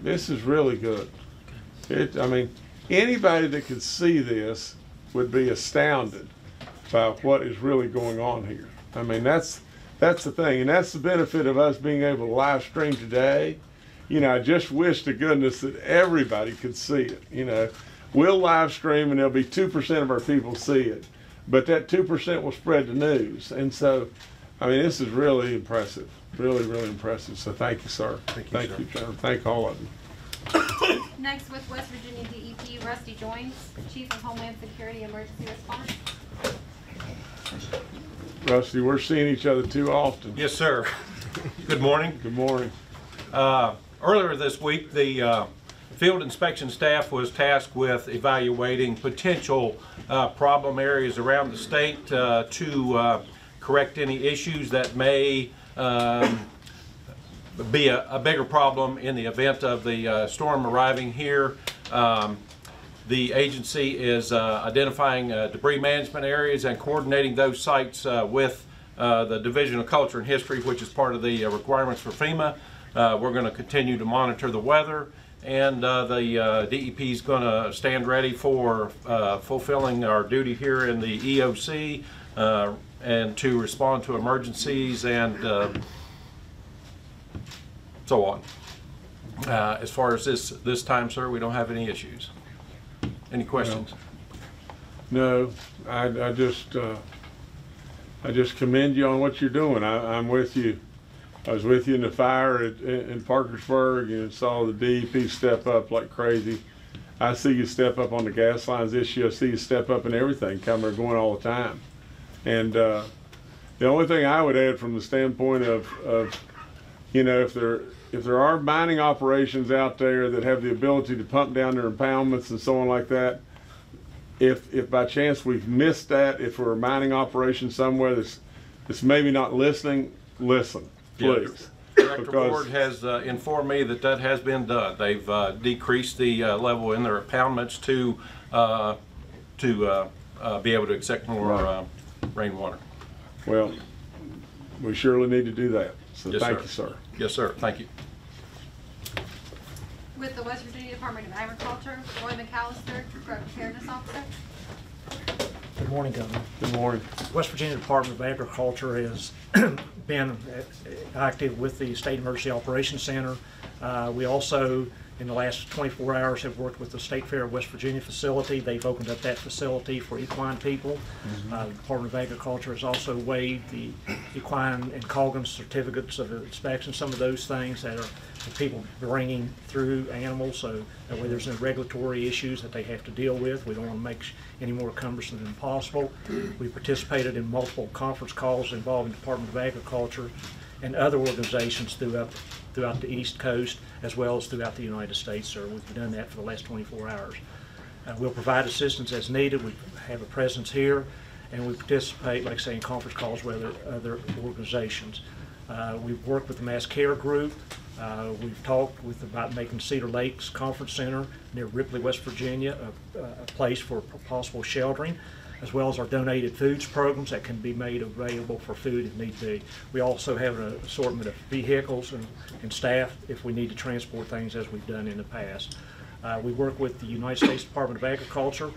this is really good. I mean, anybody that could see this would be astounded by what is really going on here. I mean, that's the thing, and that's the benefit of us being able to live stream today. You know, I just wish to goodness that everybody could see it. You know, we'll live stream and there'll be 2% of our people see it, but that 2% will spread the news. And so, I mean, this is really impressive, really impressive. So thank you, sir. Thank you, John. Thank all of you. Next, with West Virginia DEP, Rusty Joins, Chief of Homeland Security Emergency Response. Rusty, we're seeing each other too often. Yes, sir. Good morning. Good morning. Earlier this week, the field inspection staff was tasked with evaluating potential problem areas around the state to correct any issues that may be a bigger problem in the event of the storm arriving here. The agency is identifying debris management areas and coordinating those sites with the Division of Culture and History, which is part of the requirements for FEMA. We're going to continue to monitor the weather, and the DEP is going to stand ready for fulfilling our duty here in the EOC and to respond to emergencies and so on. As far as this time, sir, we don't have any issues. Any questions? No, I just commend you on what you're doing. I'm with you. I was with you in the fire in Parkersburg and saw the DEP step up like crazy. I see you step up on the gas lines issue. I see you step up in everything, coming and going all the time. And the only thing I would add from the standpoint of you know, if there are mining operations out there that have the ability to pump down their impoundments and so on like that, if by chance we've missed that, if we're a mining operation somewhere that's maybe not listening, listen, please. Director Ward has informed me that has been done. They've decreased the level in their impoundments to be able to accept more rainwater. Well, we surely need to do that. So yes, thank sir. you, sir. Yes, sir. Thank you. With the West Virginia Department of Agriculture, Roy McAllister, Preparedness Officer. Good morning, Governor. Good morning. West Virginia Department of Agriculture has been active with the State Emergency Operations Center. We also, in the last 24 hours, have worked with the State Fair of West Virginia facility. They've opened up that facility for equine people. The Department of Agriculture has also waived the equine and Colgan certificates of inspection, some of those things that are people bringing through animals, so that way there's no regulatory issues that they have to deal with. We don't want to make any more cumbersome than possible. We participated in multiple conference calls involving the Department of Agriculture and other organizations throughout the East Coast, as well as throughout the United States, sir. We've done that for the last 24 hours. We'll provide assistance as needed. We have a presence here, and we participate, like I say, in conference calls with other organizations. We've worked with the Mass Care Group We've talked about making Cedar Lakes Conference Center near Ripley, West Virginia, a place for possible sheltering, as well as our donated foods programs that can be made available for food if need be. We also have an assortment of vehicles and staff if we need to transport things as we've done in the past. We work with the United States Department of Agriculture,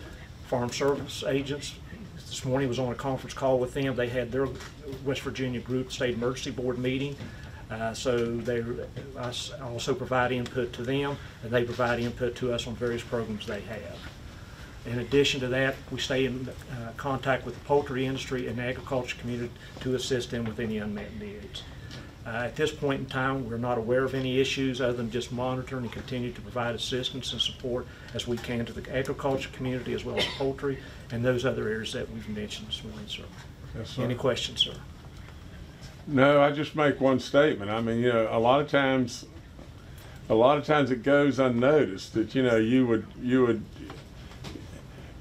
Farm Service agents. This morning was on a conference call with them. They had their West Virginia Group State Emergency Board meeting. So I also provide input to them, and they provide input to us on various programs they have. In addition to that, we stay in contact with the poultry industry and the agriculture community to assist them with any unmet needs. At this point in time, we're not aware of any issues other than just monitoring and continue to provide assistance and support as we can to the agriculture community as well as poultry and those other areas that we've mentioned this morning, sir. Yes, sir. Any questions, sir? No, I just make one statement. I mean, a lot of times it goes unnoticed that,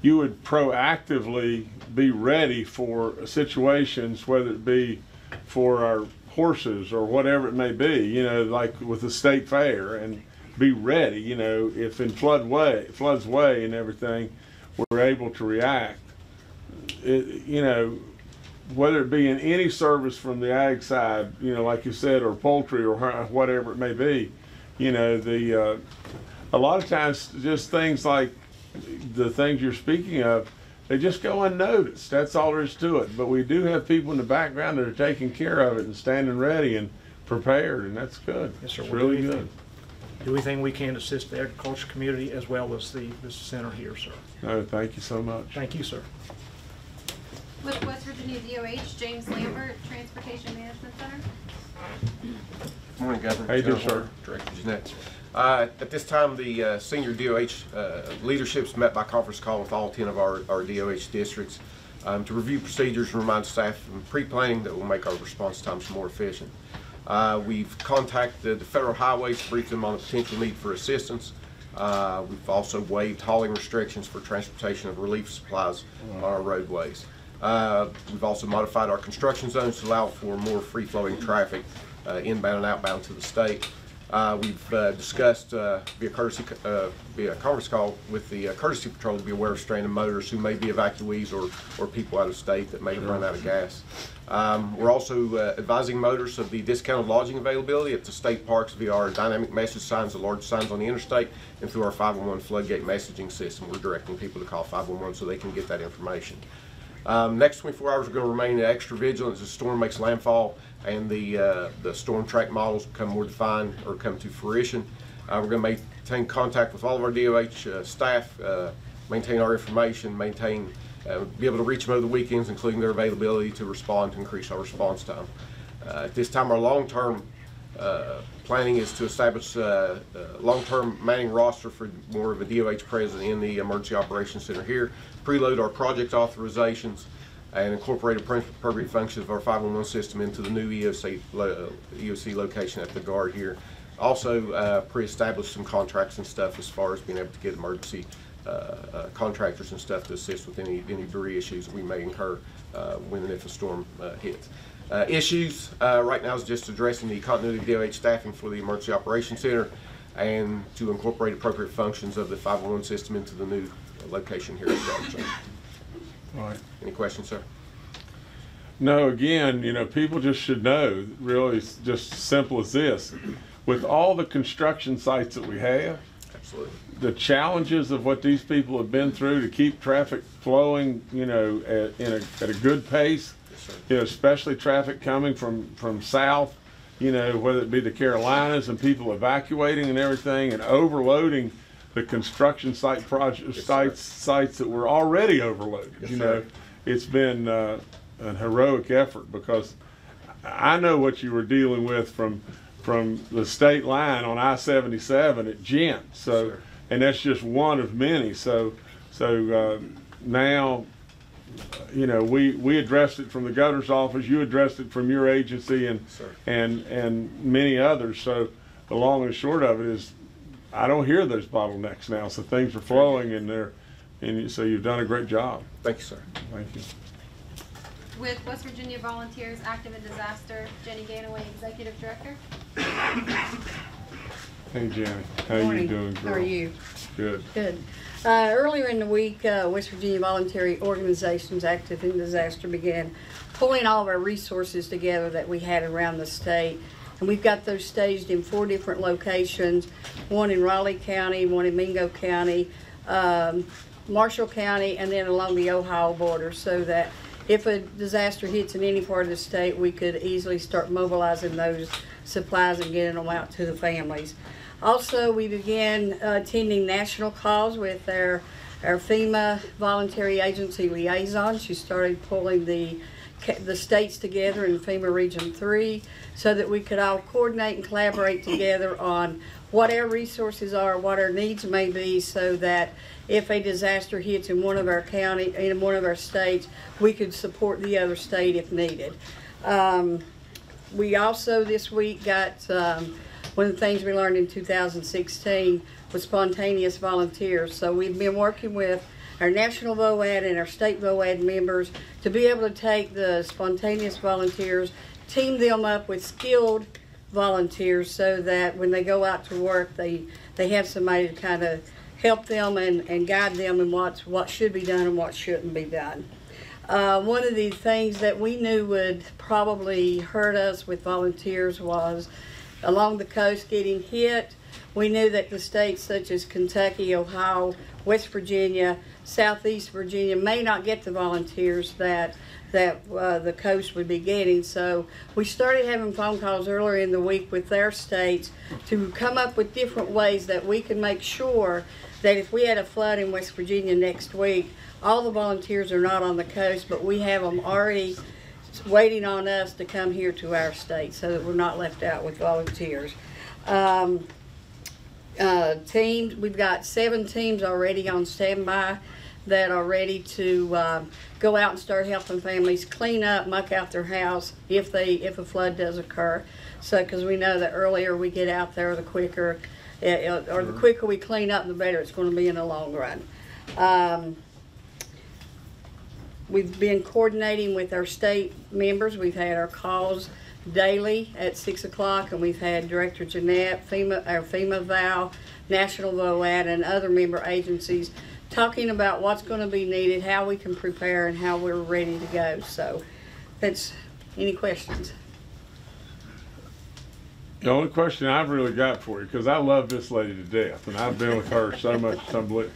you would proactively be ready for situations, whether it be for our horses or whatever it may be, like with the state fair, and be ready, if in floods way and everything, we're able to react. Whether it be in any service from the ag side, like you said, or poultry or whatever it may be, a lot of times just things like the things you're speaking of, they just go unnoticed. That's all there is to it. But we do have people in the background that are taking care of it and standing ready and prepared, and that's good. Yes, sir. It's really good. Do anything we can to assist the agriculture community as well as the center here, sir. No, thank you so much. Thank you, sir. With West Virginia DOH, James Lambert, Transportation Management Center. Good morning, Governor. How you doing, General sir? Director Jeanette. At this time, the senior DOH leadership's met by conference call with all 10 of our DOH districts to review procedures and remind staff from pre-planning that will make our response times more efficient. We've contacted the federal highways to brief them on the potential need for assistance. We've also waived hauling restrictions for transportation of relief supplies on our roadways. We've also modified our construction zones to allow for more free-flowing traffic inbound and outbound to the state. We've discussed via conference call with the courtesy patrol to be aware of stranded motorists who may be evacuees or people out of state that may have run out of gas. We're also advising motorists of the discounted lodging availability at the state parks via our dynamic message signs, the large signs on the interstate, and through our 511 floodgate messaging system. We're directing people to call 511 so they can get that information. Next 24 hours, we're going to remain extra vigilant as the storm makes landfall and the storm track models become more defined or come to fruition. We're going to maintain contact with all of our DOH staff, maintain our information, be able to reach them over the weekends, including their availability to respond to increase our response time. At this time, our long-term planning is to establish a long-term manning roster for more of a DOH presence in the Emergency Operations Center here, preload our project authorizations, and incorporate appropriate functions of our 511 system into the new EOC location at the Guard here. Also, pre-establish some contracts and stuff as far as being able to get emergency contractors and stuff to assist with any debris issues that we may incur when and if a storm hits. Issues right now is just addressing the continuity of DOH staffing for the Emergency Operations Center and to incorporate appropriate functions of the 511 system into the new location here at Guard. All right. Any questions, sir? No, again, people just should know, really, it's just simple as this. With all the construction sites that we have, absolutely, the challenges of what these people have been through to keep traffic flowing, at a good pace, especially traffic coming from south, whether it be the Carolinas and people evacuating and everything and overloading the construction site sites that were already overloaded. It's been an heroic effort because I know what you were dealing with from the state line on I-77 at Gent. So, and that's just one of many. So now, we addressed it from the governor's office. You addressed it from your agency and many others. So the long and short of it is, I don't hear those bottlenecks now. So things are flowing and so you've done a great job. Thank you, sir. Thank you. With West Virginia Volunteers Active in Disaster, Jenny Ganaway, Executive Director. Hey, Jenny. How you Morning. doing, girl? How are you? Good. Good. Earlier in the week, West Virginia Voluntary Organizations Active in Disaster began pulling all of our resources together that we had around the state. And we've got those staged in 4 different locations, one in Raleigh County, one in Mingo County, Marshall County, and then along the Ohio border, so that if a disaster hits in any part of the state, we could easily start mobilizing those supplies and getting them out to the families. Also, we began attending national calls with our FEMA voluntary agency liaison. She started pulling the states together in FEMA Region 3 so that we could all coordinate and collaborate together on what our resources are, what our needs may be, so that if a disaster hits in one of our county, in one of our states, we could support the other state if needed. We also this week got one of the things we learned in 2016 was spontaneous volunteers. So we've been working with our national VOAD and our state VOAD members to be able to take the spontaneous volunteers, team them up with skilled volunteers so that when they go out to work, they have somebody to kind of help them and guide them in what should be done and what shouldn't be done. One of the things that we knew would probably hurt us with volunteers was along the coast getting hit. We knew that the states such as Kentucky, Ohio, West Virginia, Southeast Virginia may not get the volunteers that the coast would be getting. So we started having phone calls earlier in the week with their states to come up with different ways that we can make sure that if we had a flood in West Virginia next week, all the volunteers are not on the coast, but we have them already waiting on us to come here to our state so that we're not left out with volunteers. Teams, we've got 7 teams already on standby that are ready to go out and start helping families clean up, muck out their house if a flood does occur. So, because we know that earlier we get out there, the quicker, or the quicker we clean up, the better it's going to be in the long run. We've been coordinating with our state members. We've had our calls daily at 6 o'clock, and we've had Director Jeanette, our FEMA VAL, National VOAD, and other member agencies talking about what's going to be needed, how we can prepare, and how we're ready to go. So, that's any questions? The only question I've really got for you, because I love this lady to death, and I've been with her so much, it's unbelievable.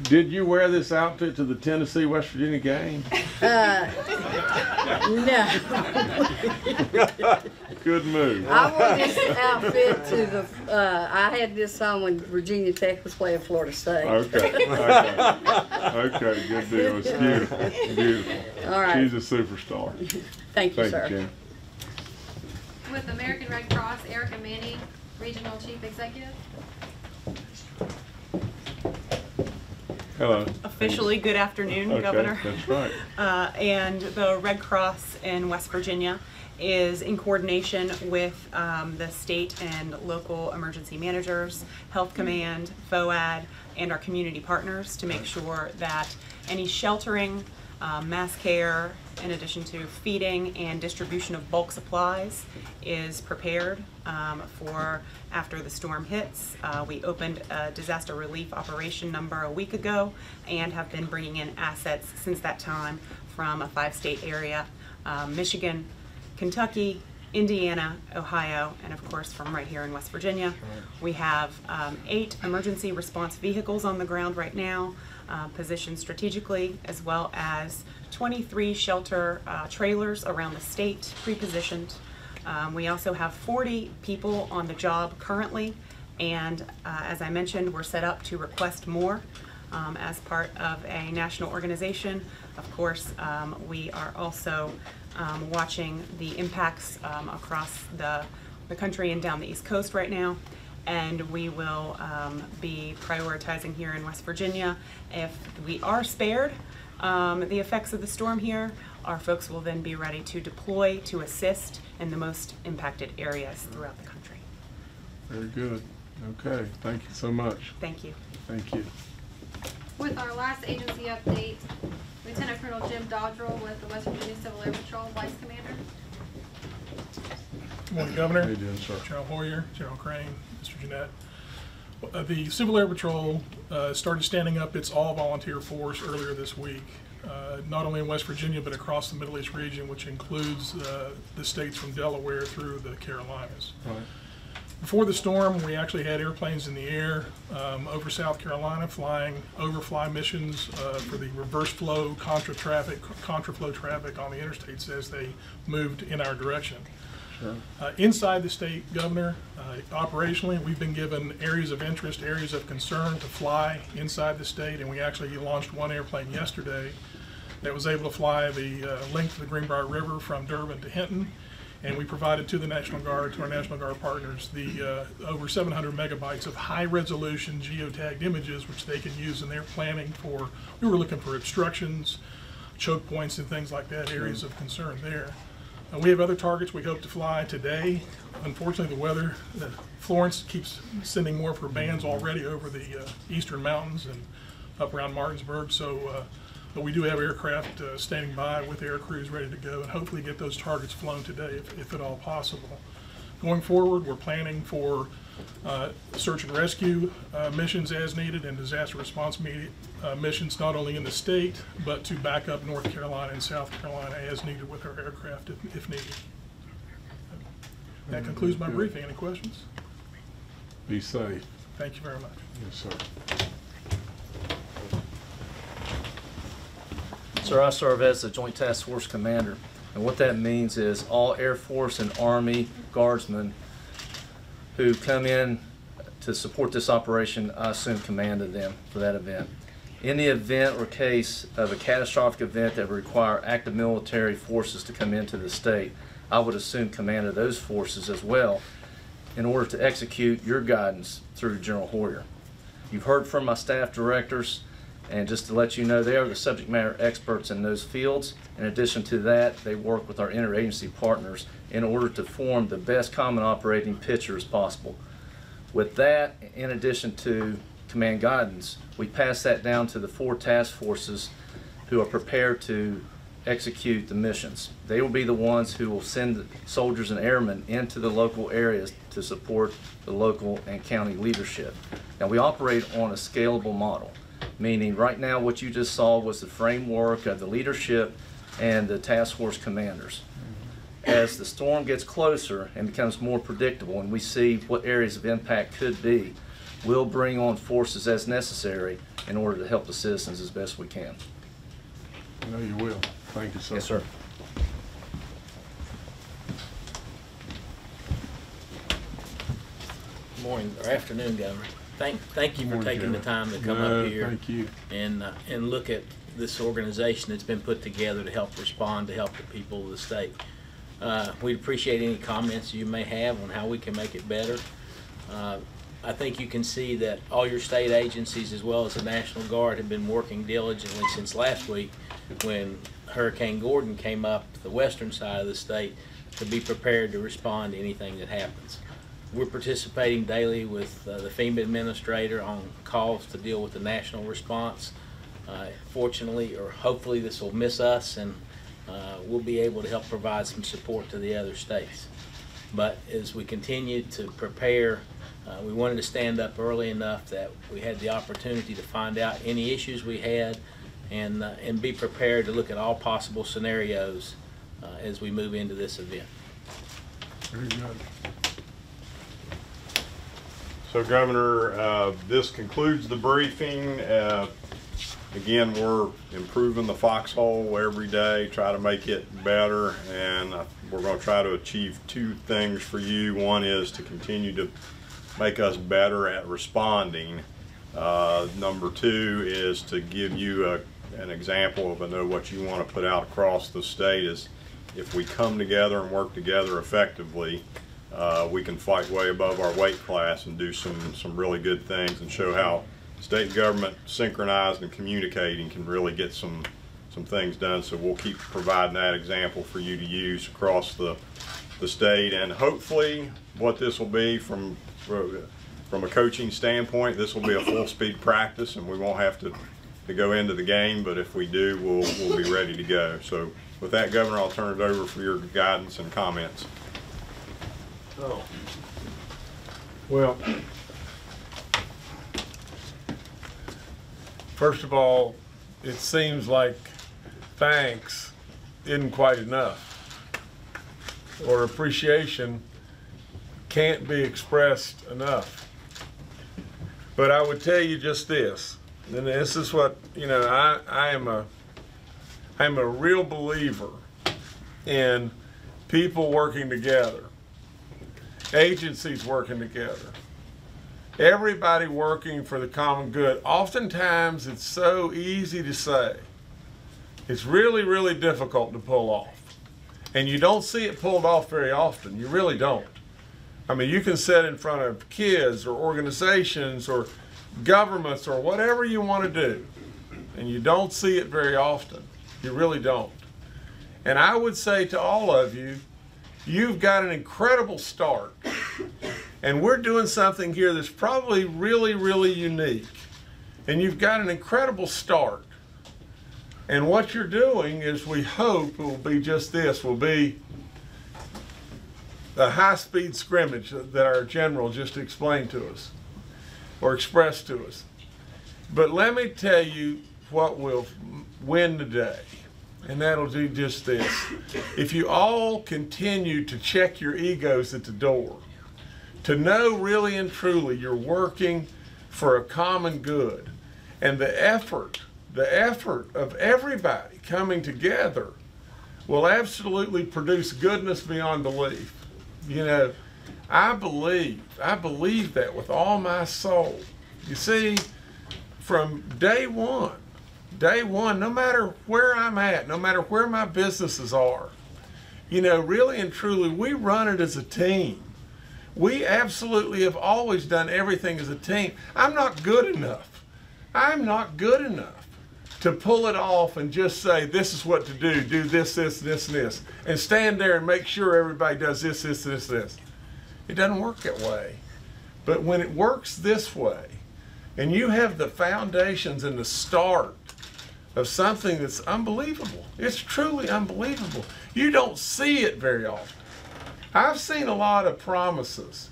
Did you wear this outfit to the Tennessee-West Virginia game? No. Good move. I wore this outfit to the, I had this on when Virginia Tech was playing Florida State. Okay, good deal. It's beautiful, beautiful. All right. She's a superstar. Thank you, sir. Jen. With American Red Cross, Erica Manning, Regional Chief Executive. Hello. Officially, good afternoon, okay, Governor. That's right. And the Red Cross in West Virginia is in coordination with the state and local emergency managers, Health Command, VOAD, and our community partners to make sure that any sheltering, mass care, in addition to feeding and distribution of bulk supplies, is prepared for after the storm hits. We opened a disaster relief operation number a week ago and have been bringing in assets since that time from a 5-state area, Michigan, Kentucky, Indiana, Ohio, and of course from right here in West Virginia. We have 8 emergency response vehicles on the ground right now, positioned strategically, as well as 23 shelter trailers around the state pre-positioned. We also have 40 people on the job currently, and as I mentioned, we're set up to request more as part of a national organization. Of course, we are also watching the impacts across the country and down the East Coast right now, and we will be prioritizing here in West Virginia. If we are spared the effects of the storm here, our folks will then be ready to deploy to assist in the most impacted areas throughout the country. Very good. Okay, thank you so much. Thank you. Thank you. With our last agency update, Lieutenant Colonel Jim Dodrell with the West Virginia Civil Air Patrol, Vice Commander. Good morning, Governor. How you doing, sir? General Hoyer, General Crane, Mr. Jeanette. The Civil Air Patrol started standing up its all-volunteer force earlier this week, not only in West Virginia but across the Middle East region, which includes the states from Delaware through the Carolinas. Right. Before the storm, we actually had airplanes in the air over South Carolina flying overfly missions for the reverse flow contraflow traffic on the interstates as they moved in our direction. Sure. Inside the state, Governor, operationally, we've been given areas of interest, areas of concern to fly inside the state, and we actually launched one airplane yesterday that was able to fly the length of the Greenbrier River from Durban to Hinton, and we provided to the National Guard, to our National Guard partners, the over 700 megabytes of high-resolution geotagged images, which they can use in their planning for. We were looking for obstructions, choke points, and things like that, areas of concern there. We have other targets we hope to fly today. Unfortunately, the weather, Florence keeps sending more of her bands already over the eastern mountains and up around Martinsburg. So, but we do have aircraft standing by with air crews ready to go and hopefully get those targets flown today if at all possible. Going forward, we're planning for search and rescue missions as needed and disaster response missions not only in the state but to back up North Carolina and South Carolina as needed with our aircraft if needed. That concludes my briefing. Any questions? Be safe. Thank you very much. Yes, sir. Sir, I serve as the Joint Task Force Commander, and what that means is all Air Force and Army Guardsmen who come in to support this operation, I assume command of them for that event. In the event or case of a catastrophic event that would require active military forces to come into the state, I would assume command of those forces as well in order to execute your guidance through General Hoyer. You've heard from my staff directors, and just to let you know, they are the subject matter experts in those fields. In addition to that, they work with our interagency partners in order to form the best common operating picture as possible. With that, in addition to command guidance, we pass that down to the 4 task forces who are prepared to execute the missions. They will be the ones who will send soldiers and airmen into the local areas to support the local and county leadership. Now, we operate on a scalable model, meaning right now what you just saw was the framework of the leadership and the task force commanders. As the storm gets closer and becomes more predictable and we see what areas of impact could be, we'll bring on forces as necessary in order to help the citizens as best we can. I know you will. Thank you, sir. Yes, sir. Good morning or afternoon, Governor. Thank you for taking the time to come up here thank you. And look at this organization that's been put together to help respond, to help the people of the state. We'd appreciate any comments you may have on how we can make it better. I think you can see that all your state agencies as well as the National Guard have been working diligently since last week when Hurricane Gordon came up the western side of the state to be prepared to respond to anything that happens. We're participating daily with the FEMA administrator on calls to deal with the national response. Fortunately, or hopefully, this will miss us and we'll be able to help provide some support to the other states. But as we continue to prepare, we wanted to stand up early enough that we had the opportunity to find out any issues we had and be prepared to look at all possible scenarios as we move into this event. Very good. So, Governor, this concludes the briefing. Again, we're improving the foxhole every day, try to make it better, and we're going to try to achieve 2 things for you. One is to continue to make us better at responding. Number 2 is to give you an example of what you want to put out across the state is if we come together and work together effectively, we can fight way above our weight class and do some really good things and show how state government synchronized and communicating can really get some things done. So we'll keep providing that example for you to use across the state, and hopefully what this will be from a coaching standpoint, this will be a full speed practice and we won't have to go into the game, but if we do, we'll be ready to go. So with that, Governor, I'll turn it over for your guidance and comments. Oh. Well, first of all, it seems like thanks isn't quite enough, or appreciation can't be expressed enough. But I would tell you just this, and this is what, you know, I'm a real believer in people working together, agencies working together, everybody working for the common good. Oftentimes it's so easy to say. It's really, really difficult to pull off. And you don't see it pulled off very often. You really don't. I mean, you can sit in front of kids or organizations or governments or whatever you want to do, and you don't see it very often. You really don't. And I would say to all of you, you've got an incredible start. And we're doing something here that's probably really, really unique. And you've got an incredible start. And what you're doing is, we hope, will be just this, will be a high-speed scrimmage that our general just explained to us, or expressed to us. But let me tell you what will win today, and that'll do just this. If you all continue to check your egos at the door, to know really and truly you're working for a common good, and the effort of everybody coming together will absolutely produce goodness beyond belief. You know, I believe that with all my soul. You see, from day one, no matter where I'm at, no matter where my businesses are, you know, really and truly, we run it as a team. We absolutely have always done everything as a team. I'm not good enough. I'm not good enough to pull it off and just say, this is what to do this, this, this, and this, and stand there and make sure everybody does this, this, this, this. It doesn't work that way. But when it works this way, and you have the foundations and the start of something that's unbelievable, it's truly unbelievable. You don't see it very often. I've seen a lot of promises,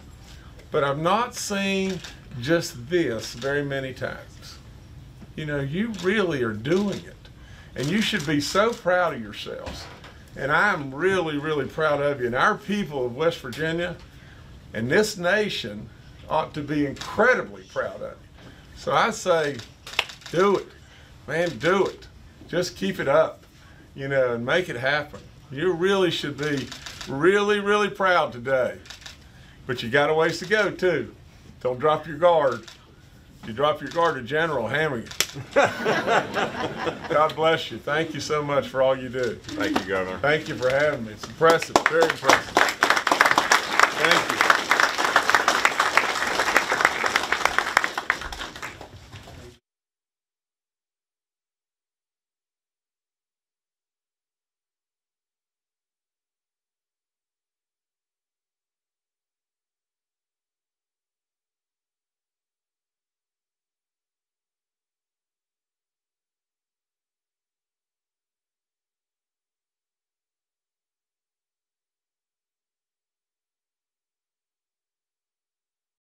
but I've not seen just this very many times. You know, you really are doing it, and you should be so proud of yourselves. And I'm really, really proud of you. And our people of West Virginia and this nation ought to be incredibly proud of you. So I say, do it, man, do it. Just keep it up, you know, and make it happen. You really should be really, really proud today. But you got a ways to go too. Don't drop your guard. If you drop your guard, the general will hammer you. God bless you. Thank you so much for all you do. Thank you, Governor. Thank you for having me. It's impressive, very impressive.